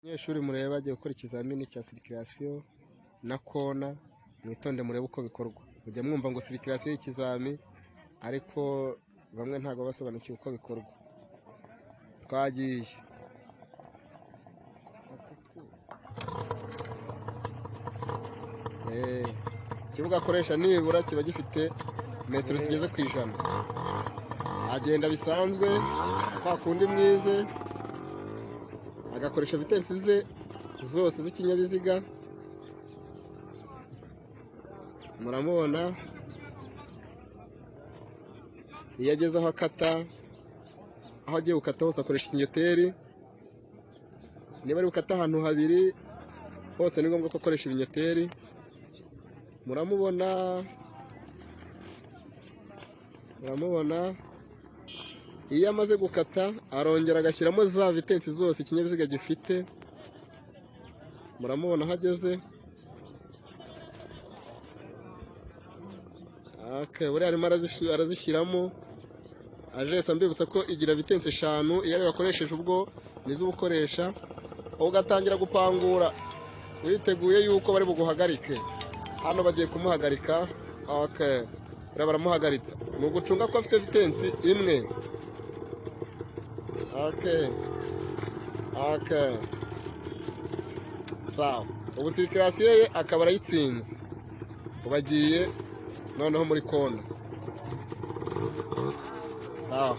Abanyeshuri mureba bagiye gukora ikizamini cya sirikirasiyo na kona, mwitonde murebe uko bikorwa. Mujya mwumva ngo sirikirasiyo y'ikizami, ariko bamwe ntabwo basobanukiwe uko bikorwa. Twagiye. Ikibuga akoresha nibura kiba gifite metero zigeze ku 100. Agenda bisanzwe kwa kundi mwize, agakoresha vitensi ze zose z'ikinyabiziga. Muramubona iyo ageze aho akata, aho agiye gukata hose akoresha ikinyoteri. Niba ari gukata ahantu habiri hose ni ngombwa ko akoresha ibinyoteri. Muramubona iyo amaze gukata arongera agashyiramo za vitensi zose ikinyabiziga gifite. Muramubona aho ageze. Buriya arimo arazishyiramo. Ajesa mbibutsa ko igira vitensi 5, iyo ari bakoresheje ubwo nizo ubukoresha. Ugatangira gupangura witeguye yuko bari buguhagarike. Hano bagiye kumuhagarika. Buriya baramuhagaritse. Ni ugucunga ko afite vitensi imwe. Sawa. Ubu sirikirasiyo ye akaba arayitsinze. Ubagiye noneho muri kona. Sawa.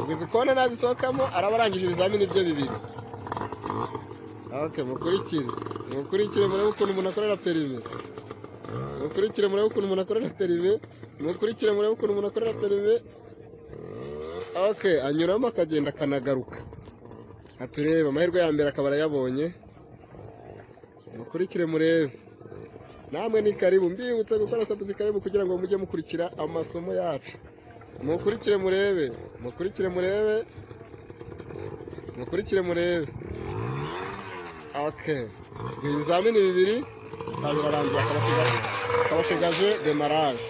Ubwo izi kona nazisohokamo araba arangije ibizamini bye 2. Mukurikire murebe ukuntu umuntu akorera perime. Mukurikire murebe ukuntu umuntu akorera perime. Anyuramo akagenda akanagaruka. Atureba amahirwe ya mbere akaba arayabonye. Mukurikire murebe. Namwe ni karibu, mbibutsa gukora subscribe kugira ngo mujye mukurikira amasomo yacu. Mukurikire murebe. Ibizamini 2 birarangiye, akabashigaje demarage.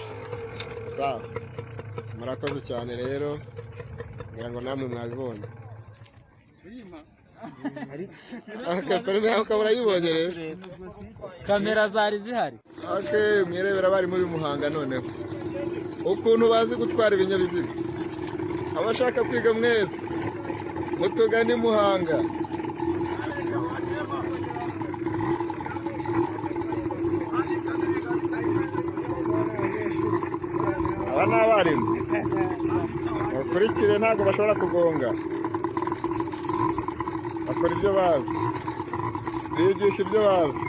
Sawa. Murakoze cyane rero, ngira ngo namwe mwabibonye. Perime yawe ukaba urayibonye rero. Kamera zari zihari. Mwirebera bari muri Muhanga noneho ukuntu bazi gutwara ibinyabiziga. Abashaka kwiga mwese mutugane Muhanga. Aba ni abarimu. Mukurikire, ntabwo bashobora kugonga. Bakora ibyo bazi, bigisha ibyo bazi.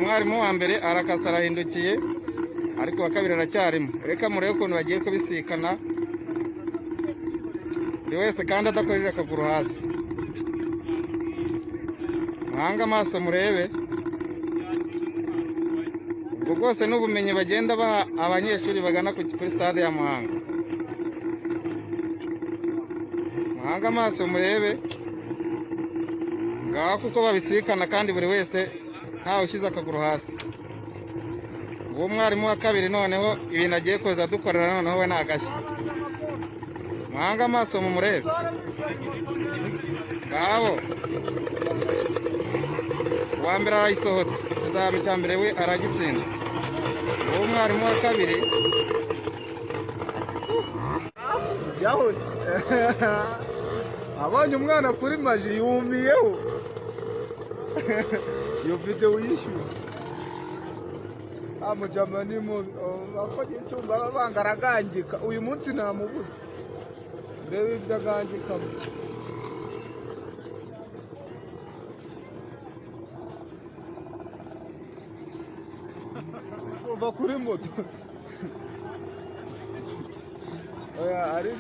Mwarimu wa mbere arakasa arahindukiye, ariko wa kabiri aracyarimo. Reka murebe ukuntu bagiye kubisikana, buri wese kandi adakojeje akaguru hasi. Muhange amaso murebe. Ubwo bwose n'ubumenyi bagenda baha abanyeshuri bagana kuri stade ya Muhanga. Muhange amaso murebe. Ngaho kuko babisikana kandi buri wese ntawe ushyize akaguru hasi. Uwo mwarimu wa kabiri noneho ibintu agiye kuza dukorera noneho we nagashya. Muhange amaso mu murebe. Ngaho uwa mbere arayisohotse, ikizami cya mbere we aragitsinda. Uwo mwarimu wa kabiri Abonye umwana kuri maji yumiyeho. Iyo video yishyuye. Amujamani mu bakoze icyumba bangaragangika. Uyu munsi namubuze. Rebe ibyagangika. Kuva kuri moto. Ari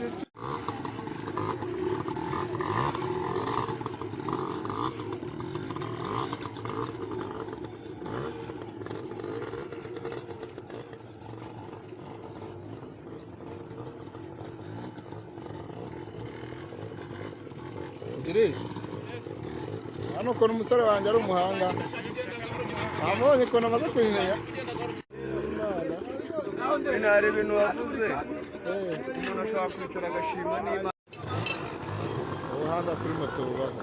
hano ukuntu umusore wanjye ari umuhanga. Nabonye ukuntu amaze kubimenya. hari ibintu wavuze Eh, umuntu ashobora kwicara agashima n'Imana. ubuhanga kuri moto bubaho.